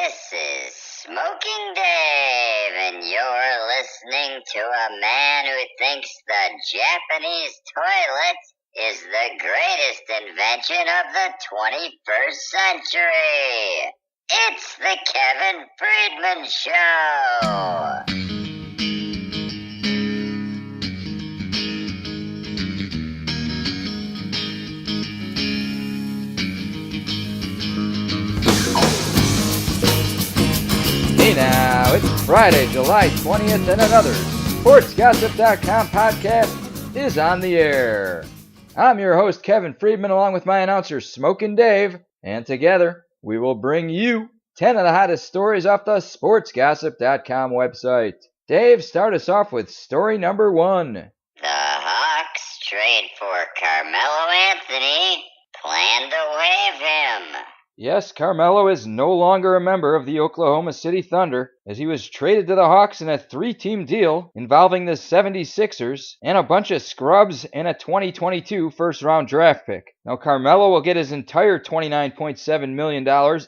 This is Smoking Dave, and you're listening to a man who thinks the Japanese toilet is the greatest invention of the 21st century. It's the Kevin Friedman Show. Hey now, it's Friday, July 20th, and another SportsGossip.com podcast is on the air. I'm your host, Kevin Friedman, along with my announcer, Smokin' Dave, and together we will bring you 10 of the hottest stories off the SportsGossip.com website. Dave, start us off with story number 1. The Hawks trade for Carmelo Anthony, plan to waive him. Yes, Carmelo is no longer a member of the Oklahoma City Thunder, as he was traded to the Hawks in a 3-team deal involving the 76ers and a bunch of scrubs and a 2022 first-round draft pick. Now, Carmelo will get his entire $29.7 million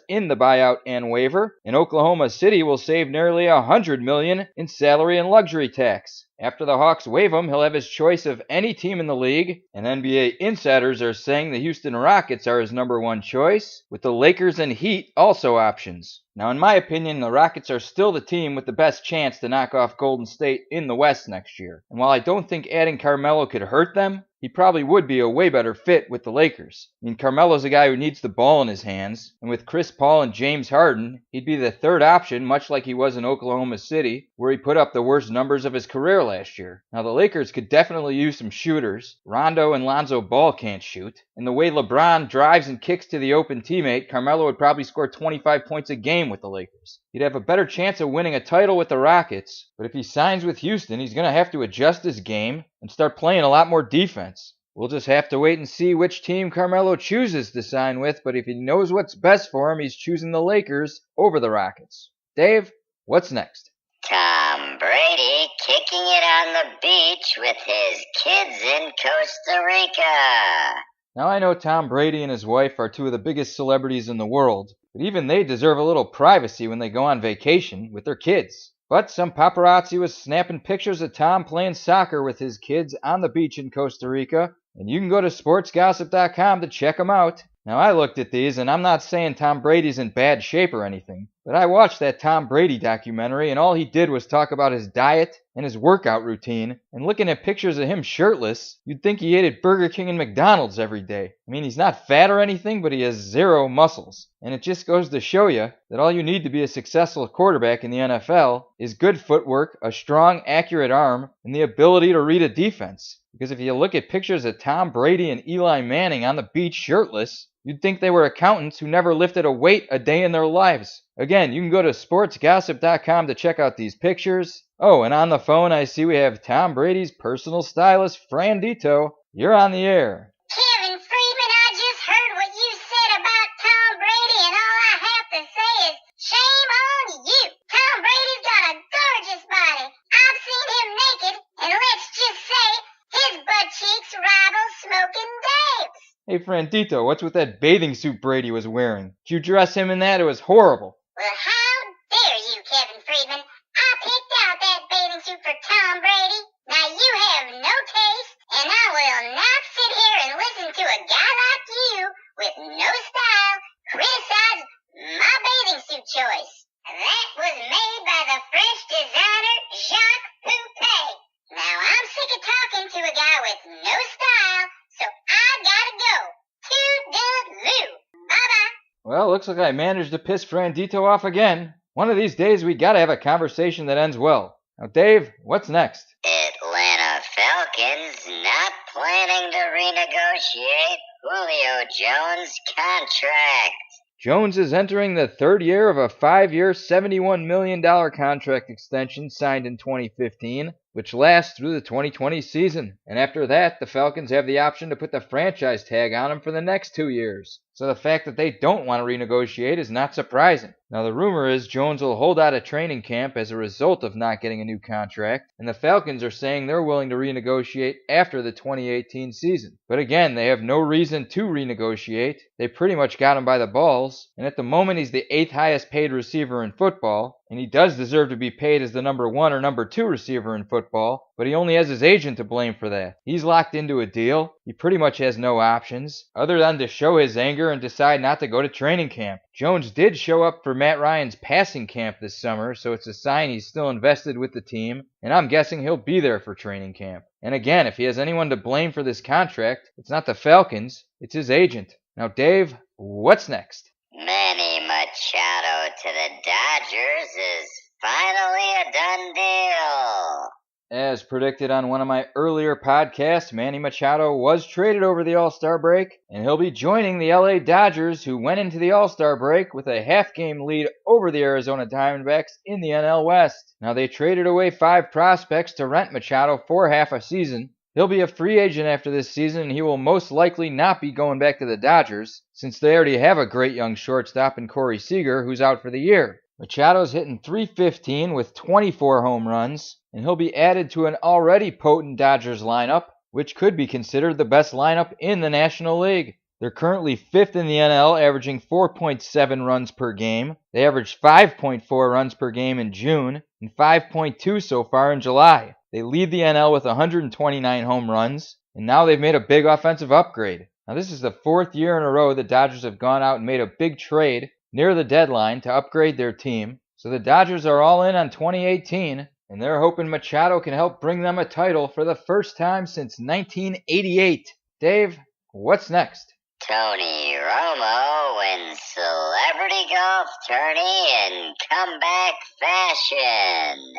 in the buyout and waiver, and Oklahoma City will save nearly $100 million in salary and luxury tax. After the Hawks waive him, he'll have his choice of any team in the league, and NBA insiders are saying the Houston Rockets are his number one choice, with the Lakers and Heat also options. Now, in my opinion, the Rockets are still the team with the best chance to knock off Golden State in the West next year. And while I don't think adding Carmelo could hurt them, he probably would be a way better fit with the Lakers. I mean, Carmelo's a guy who needs the ball in his hands, and with Chris Paul and James Harden, he'd be the third option, much like he was in Oklahoma City, where he put up the worst numbers of his career last year. Now, the Lakers could definitely use some shooters. Rondo and Lonzo Ball can't shoot, and the way LeBron drives and kicks to the open teammate, Carmelo would probably score 25 points a game with the Lakers. He'd have a better chance of winning a title with the Rockets, but if he signs with Houston, he's going to have to adjust his game and start playing a lot more defense. We'll just have to wait and see which team Carmelo chooses to sign with, but if he knows what's best for him, he's choosing the Lakers over the Rockets. Dave, what's next? Tom Brady kicking it on the beach with his kids in Costa Rica. Now, I know Tom Brady and his wife are two of the biggest celebrities in the world, but even they deserve a little privacy when they go on vacation with their kids. But some paparazzi was snapping pictures of Tom playing soccer with his kids on the beach in Costa Rica, and you can go to sportsgossip.com to check them out. Now, I looked at these, and I'm not saying Tom Brady's in bad shape or anything, but I watched that Tom Brady documentary, and all he did was talk about his diet and his workout routine, and looking at pictures of him shirtless, you'd think he ate at Burger King and McDonald's every day. I mean, he's not fat or anything, but he has zero muscles. And it just goes to show you that all you need to be a successful quarterback in the NFL is good footwork, a strong, accurate arm, and the ability to read a defense. Because if you look at pictures of Tom Brady and Eli Manning on the beach shirtless, you'd think they were accountants who never lifted a weight a day in their lives. Again, you can go to sportsgossip.com to check out these pictures. Oh, and on the phone I see we have Tom Brady's personal stylist, Frandito. You're on the air. Kevin Friedman, I just heard what you said about Tom Brady, and all I have to say is shame on you. Tom Brady's got a gorgeous body. I've seen him naked, and let's just say his butt cheeks rival Smoking Dave's. Hey, Frandito, what's with that bathing suit Brady was wearing? Did you dress him in that? It was horrible. Well, how dare you, Kevin Friedman? I picked out that bathing suit for Tom Brady. Now you have no taste, and I will not sit here and listen to a guy like you with no style criticize my bathing suit choice. That was made by the French designer Jacques Poupée. Now I'm sick of talking to a guy with no style, so I gotta go. Toodaloo. Bye-bye. Well, looks like I managed to piss Frandito off again. One of these days we gotta have a conversation that ends well. Now, Dave, what's next? Atlanta Falcons not planning to renegotiate Julio Jones' contract. Jones is entering the third year of a 5-year, $71 million contract extension signed in 2015, which lasts through the 2020 season. And after that, the Falcons have the option to put the franchise tag on him for the next 2 years. so the fact that they don't want to renegotiate is not surprising. Now the rumor is Jones will hold out of training camp as a result of not getting a new contract, and the Falcons are saying they're willing to renegotiate after the 2018 season. But again, they have no reason to renegotiate. They pretty much got him by the balls, and at the moment he's the 8th highest paid receiver in football, and he does deserve to be paid as the number 1 or number 2 receiver in football, but he only has his agent to blame for that. He's locked into a deal. He pretty much has no options, other than to show his anger and decide not to go to training camp. Jones did show up for Matt Ryan's passing camp this summer, so it's a sign he's still invested with the team, and I'm guessing he'll be there for training camp. And again, if he has anyone to blame for this contract, it's not the Falcons, it's his agent. Now Dave, what's next? Manny Machado to the Dodgers is finally a done deal. As predicted on one of my earlier podcasts, Manny Machado was traded over the All-Star break, and he'll be joining the LA Dodgers, who went into the All-Star break with a half-game lead over the Arizona Diamondbacks in the NL West. Now, they traded away 5 prospects to rent Machado for half a season. He'll be a free agent after this season, and he will most likely not be going back to the Dodgers, since they already have a great young shortstop in Corey Seager, who's out for the year. Machado's hitting .315 with 24 home runs, and he'll be added to an already potent Dodgers lineup, which could be considered the best lineup in the National League. They're currently 5th in the NL, averaging 4.7 runs per game. They averaged 5.4 runs per game in June, and 5.2 so far in July. They lead the NL with 129 home runs, and now they've made a big offensive upgrade. Now this is the 4th year in a row the Dodgers have gone out and made a big trade near the deadline to upgrade their team. So the Dodgers are all in on 2018, and they're hoping Machado can help bring them a title for the first time since 1988. Dave, what's next? Tony Romo wins Celebrity Golf Tourney in comeback fashion.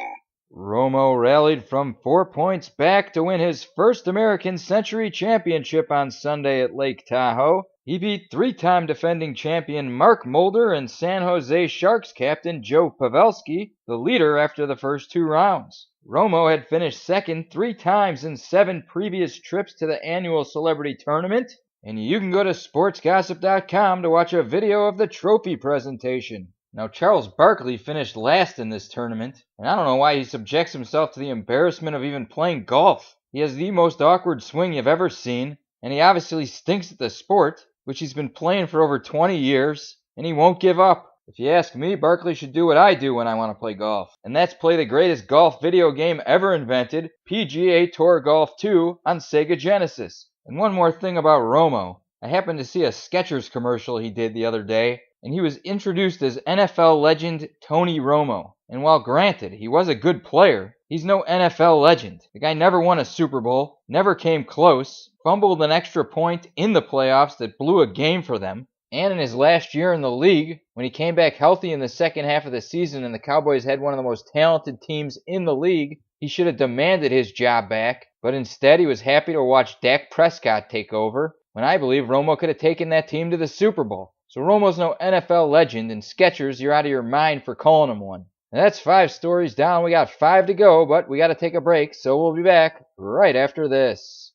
Romo rallied from 4 points back to win his first American Century Championship on Sunday at Lake Tahoe. He beat 3-time defending champion Mark Mulder and San Jose Sharks captain Joe Pavelski, the leader after the first 2 rounds. Romo had finished second 3 times in 7 previous trips to the annual celebrity tournament, and you can go to sportsgossip.com to watch a video of the trophy presentation. Now, Charles Barkley finished last in this tournament, and I don't know why he subjects himself to the embarrassment of even playing golf. He has the most awkward swing you've ever seen, and he obviously stinks at the sport, which he's been playing for over 20 years, and he won't give up. If you ask me, Barkley should do what I do when I want to play golf, and that's play the greatest golf video game ever invented, PGA Tour Golf 2 on Sega Genesis. And one more thing about Romo. I happened to see a Skechers commercial he did the other day, and he was introduced as NFL legend Tony Romo. And while granted, he was a good player, he's no NFL legend. The guy never won a Super Bowl, never came close, fumbled an extra point in the playoffs that blew a game for them, and in his last year in the league, when he came back healthy in the second half of the season and the Cowboys had one of the most talented teams in the league, he should have demanded his job back, but instead he was happy to watch Dak Prescott take over, when I believe Romo could have taken that team to the Super Bowl. So Romo's no NFL legend, and Skechers, you're out of your mind for calling him one. And that's 5 stories down. We got 5 to go, but we got to take a break, so we'll be back right after this.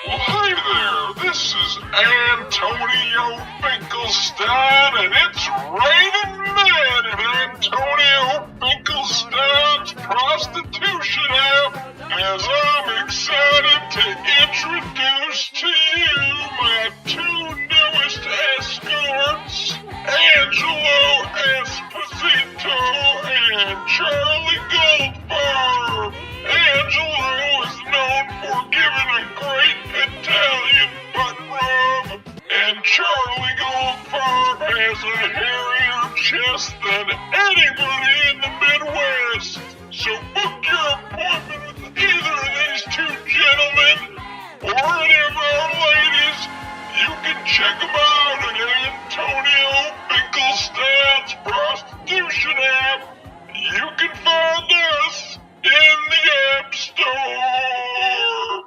Well, hi there, this is Antonio Finkelstein, and it's raining men in Antonio Finkelstein's prostitution app, as I'm excited to introduce to you my 2 newest escorts, Angelo Esposito and Charlie Goldfarb. Angelo is known for giving a great Italian butt rub, and Charlie Goldfarb has a hairier chest than anybody in the Midwest. So book your appointment with either of these 2 gentlemen or any of our ladies. You can check them out at Antonio Finkelstein's prostitution app. You can find us in the App Store.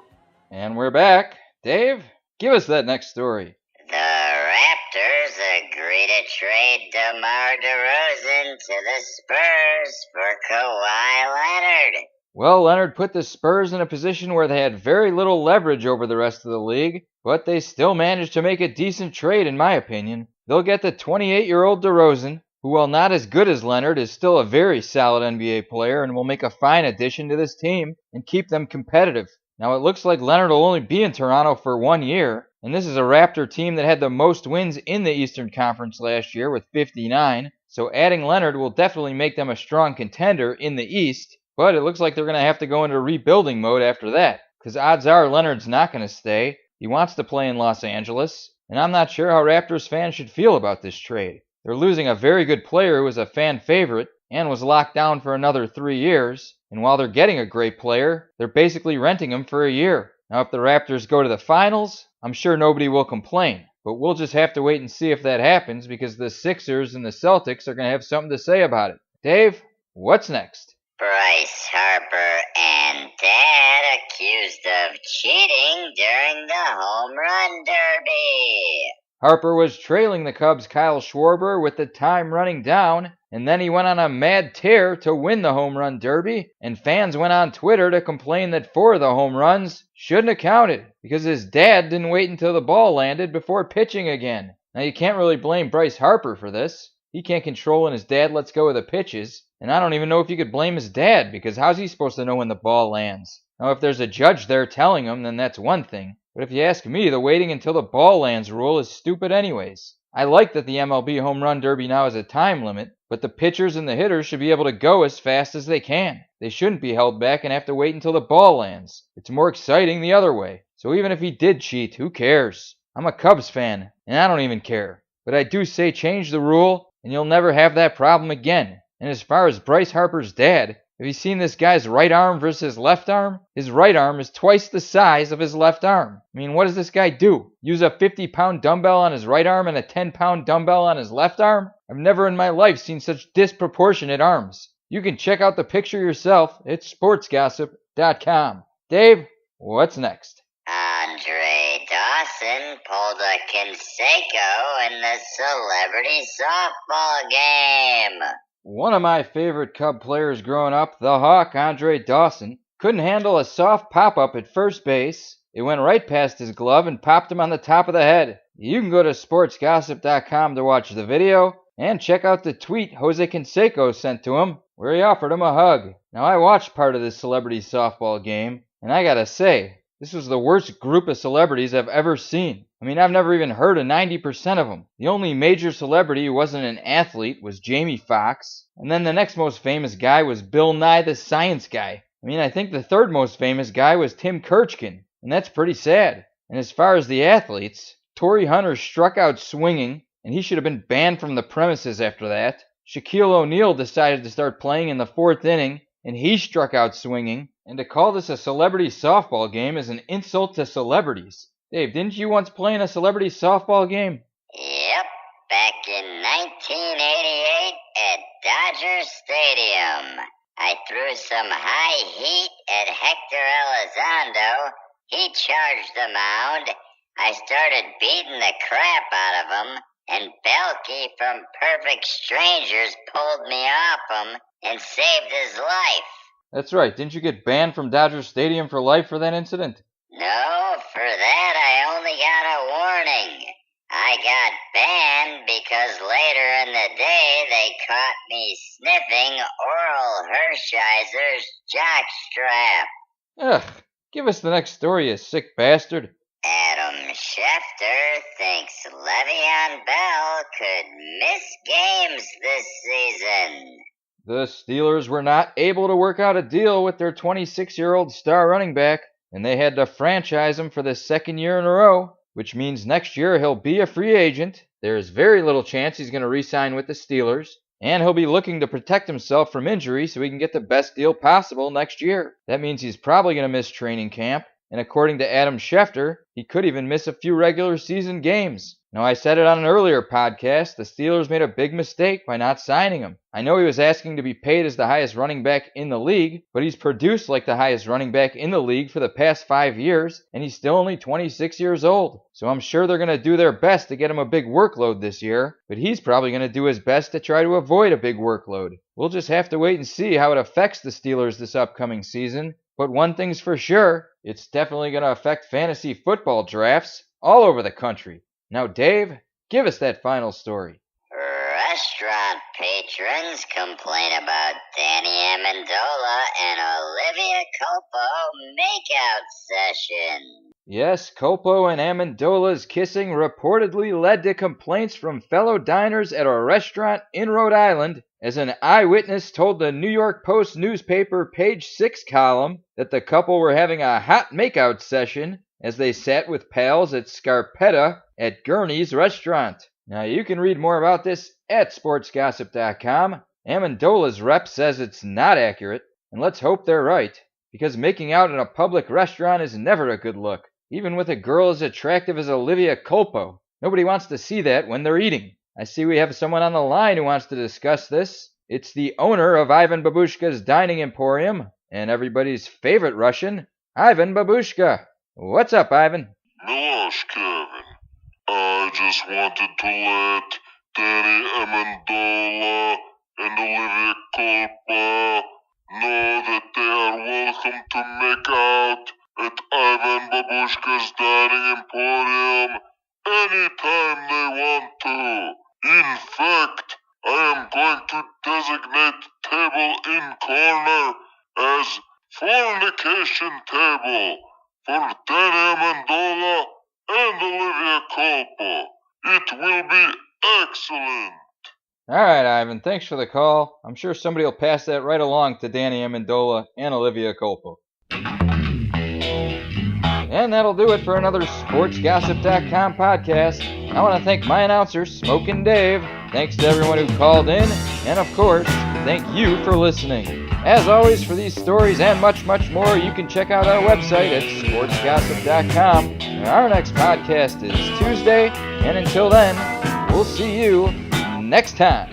And we're back. Dave, give us that next story. The Raptors agree to trade DeMar DeRozan to the Spurs for Kawhi Leonard. Well, Leonard put the Spurs in a position where they had very little leverage over the rest of the league, but they still managed to make a decent trade in my opinion. They'll get the 28-year-old DeRozan, who, while not as good as Leonard, is still a very solid NBA player and will make a fine addition to this team and keep them competitive. Now, it looks like Leonard will only be in Toronto for 1 year, and this is a Raptor team that had the most wins in the Eastern Conference last year with 59, so adding Leonard will definitely make them a strong contender in the East, but it looks like they're going to have to go into rebuilding mode after that, because odds are Leonard's not going to stay. He wants to play in Los Angeles, and I'm not sure how Raptors fans should feel about this trade. They're losing a very good player who was a fan favorite and was locked down for another 3 years, and while they're getting a great player, they're basically renting him for a year. Now, if the Raptors go to the finals, I'm sure nobody will complain, but we'll just have to wait and see if that happens because the Sixers and the Celtics are going to have something to say about it. Dave, what's next? Bryce Harper and Dad accused of cheating during the home run derby. Harper was trailing the Cubs' Kyle Schwarber with the time running down, and then he went on a mad tear to win the home run derby, and fans went on Twitter to complain that 4 of the home runs shouldn't have counted because his dad didn't wait until the ball landed before pitching again. Now, you can't really blame Bryce Harper for this. He can't control when his dad lets go of the pitches, and I don't even know if you could blame his dad because how's he supposed to know when the ball lands? Now, if there's a judge there telling him, then that's one thing. But if you ask me, the waiting until the ball lands rule is stupid anyways. I like that the MLB Home Run Derby now has a time limit, but the pitchers and the hitters should be able to go as fast as they can. They shouldn't be held back and have to wait until the ball lands. It's more exciting the other way. So even if he did cheat, who cares? I'm a Cubs fan, and I don't even care. But I do say change the rule, and you'll never have that problem again. And as far as Bryce Harper's dad, have you seen this guy's right arm versus his left arm? His right arm is twice the size of his left arm. I mean, what does this guy do? Use a 50-pound dumbbell on his right arm and a 10-pound dumbbell on his left arm? I've never in my life seen such disproportionate arms. You can check out the picture yourself. It's sportsgossip.com. Dave, what's next? Andre Dawson pulled a Canseco in the celebrity softball game. One of my favorite Cub players growing up, the Hawk Andre Dawson, couldn't handle a soft pop-up at first base. It went right past his glove and popped him on the top of the head. You can go to sportsgossip.com to watch the video and check out the tweet Jose Canseco sent to him where he offered him a hug. Now, I watched part of this celebrity softball game, and I gotta say, this was the worst group of celebrities I've ever seen. I mean, I've never even heard of 90% of them. The only major celebrity who wasn't an athlete was Jamie Foxx, and then the next most famous guy was Bill Nye the Science Guy. I mean, I think the third most famous guy was Tim Kurchkin, and that's pretty sad. And as far as the athletes, Torrey Hunter struck out swinging, and he should have been banned from the premises after that. Shaquille O'Neal decided to start playing in the 4th inning, and he struck out swinging. And to call this a celebrity softball game is an insult to celebrities. Dave, didn't you once play in a celebrity softball game? Yep, back in 1988 at Dodger Stadium. I threw some high heat at Hector Elizondo. He charged the mound. I started beating the crap out of him, and Belky from Perfect Strangers pulled me off him and saved his life. That's right. Didn't you get banned from Dodger Stadium for life for that incident? No, for that I only got a warning. I got banned because later in the day they caught me sniffing Oral Hershiser's jockstrap. Ugh, give us the next story, you sick bastard. Adam Schefter thinks Le'Veon Bell could miss games this season. The Steelers were not able to work out a deal with their 26-year-old star running back, and they had to franchise him for the 2nd year in a row, which means next year he'll be a free agent. There is very little chance he's going to re-sign with the Steelers, and he'll be looking to protect himself from injury so he can get the best deal possible next year. That means he's probably going to miss training camp, and according to Adam Schefter, he could even miss a few regular season games. Now, I said it on an earlier podcast, the Steelers made a big mistake by not signing him. I know he was asking to be paid as the highest running back in the league, but he's produced like the highest running back in the league for the past 5 years, and he's still only 26 years old. So I'm sure they're going to do their best to get him a big workload this year, but he's probably going to do his best to try to avoid a big workload. We'll just have to wait and see how it affects the Steelers this upcoming season. But one thing's for sure, it's definitely going to affect fantasy football drafts. all over the country. Now, Dave, give us that final story. Restaurant patrons complain about Danny Amendola and Olivia Culpo makeout session. Yes, Culpo and Amendola's kissing reportedly led to complaints from fellow diners at a restaurant in Rhode Island, as an eyewitness told the New York Post newspaper page 6 column that the couple were having a hot makeout session as they sat with pals at Scarpetta at Gurney's restaurant. Now, you can read more about this at sportsgossip.com. Amendola's rep says it's not accurate, and let's hope they're right, because making out in a public restaurant is never a good look, even with a girl as attractive as Olivia Culpo. Nobody wants to see that when they're eating. I see we have someone on the line who wants to discuss this. It's the owner of Ivan Babushka's Dining Emporium, and everybody's favorite Russian, Ivan Babushka. What's up, Ivan? Milosh, Kevin. I just wanted to let Danny Amendola and Olivia Culpa know that they are welcome to make out at Ivan Babushka's Dining Emporium anytime they want to. In fact, I am going to designate table in corner as fornication table for Danny Amendola and Olivia Culpa. It will be excellent. All right, Ivan, thanks for the call. I'm sure somebody will pass that right along to Danny Amendola and Olivia Culpa. And that'll do it for another SportsGossip.com podcast. I want to thank my announcer, Smokin' Dave. Thanks to everyone who called in. And of course, thank you for listening. As always, for these stories and much, much more, you can check out our website at sportsgossip.com. Our next podcast is Tuesday, and until then, we'll see you next time.